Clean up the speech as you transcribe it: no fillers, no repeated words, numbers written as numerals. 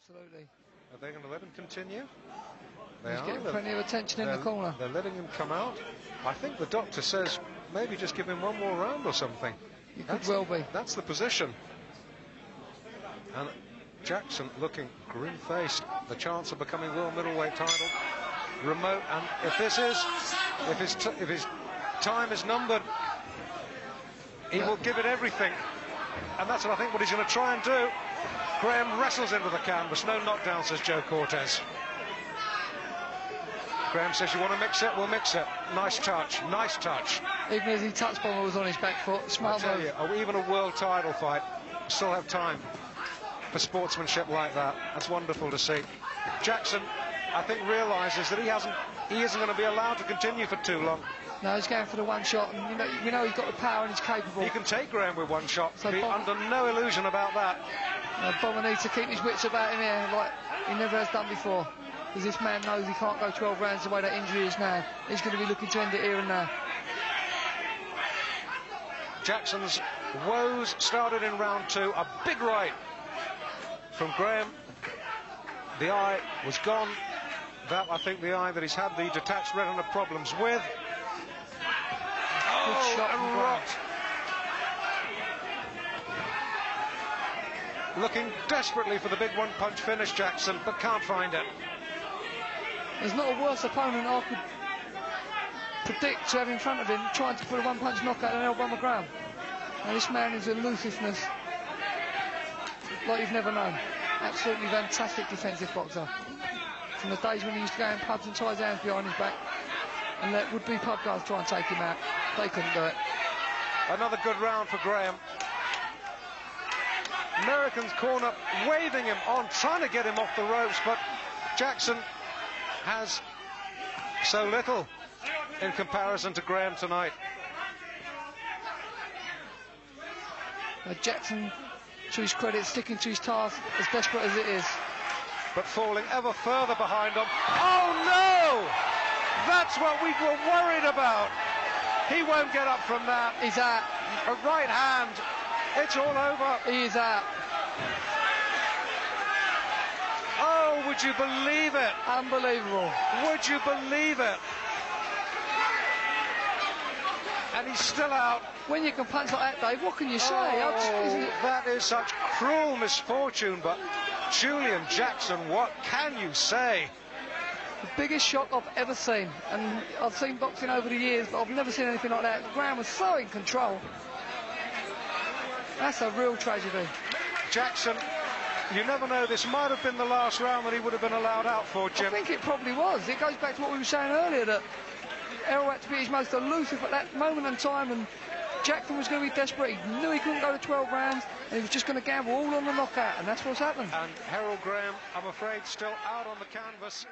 Absolutely. Are they going to let him continue? He's getting plenty of attention in the corner. They're letting him come out. I think the doctor says maybe just give him one more round or something. You could well be. That's the position. And Jackson looking grim-faced. The chance of becoming world middleweight title remote. And if his time is numbered, he will give it everything. And that's what I think what he's going to try and do. Graham wrestles into the canvas. No knockdown, says Joe Cortez. Graham says, you want to mix it? We'll mix it. Nice touch. Nice touch. Even as he touched bomber was on his back foot. Smart move. Even a world title fight, still have time for sportsmanship like that. That's wonderful to see. Jackson, I think, realises that he isn't going to be allowed to continue for too long. No, he's going for the one shot, and we know he's got the power and he's capable. He can take Graham with one shot. So be under no illusion about that. Bomber needs to keep his wits about him here, like he never has done before. Because this man knows he can't go 12 rounds the way that injury is now. He's going to be looking to end it here and now. Jackson's woes started in round 2. A big right from Graham. The eye was gone. That, I think, the eye that he's had the detached retina problems with. Good shot and rocked. Looking desperately for the big one-punch finish, Jackson, but can't find it. There's not a worse opponent I could predict to have in front of him trying to put a one-punch knockout than Herol Graham. Now this man is elusiveness like you've never known. Absolutely fantastic defensive boxer. From the days when he used to go in pubs and tie his hands behind his back and let would-be pub guys try and take him out. They couldn't do it. Another good round for Graham. American's corner waving him on, trying to get him off the ropes, but Jackson has so little in comparison to Graham tonight. Jackson, to his credit, sticking to his task as desperate as it is. But falling ever further behind him. Oh no! That's what we were worried about. He won't get up from that. He's out. A right hand. It's all over. He is out. Oh, would you believe it? Unbelievable. Would you believe it? And he's still out. When you can punch like that, Dave, what can you say? That is such cruel misfortune, but Julian Jackson, what can you say? The biggest shock I've ever seen, and I've seen boxing over the years, but I've never seen anything like that. Graham was so in control. That's a real tragedy. Jackson, you never know, this might have been the last round that he would have been allowed out for, Jim. I think it probably was. It goes back to what we were saying earlier, that Herol had to be his most elusive at that moment in time, and Jackson was going to be desperate. He knew he couldn't go to 12 rounds, and he was just going to gamble all on the knockout, and that's what's happened. And Herol Graham, I'm afraid, still out on the canvas.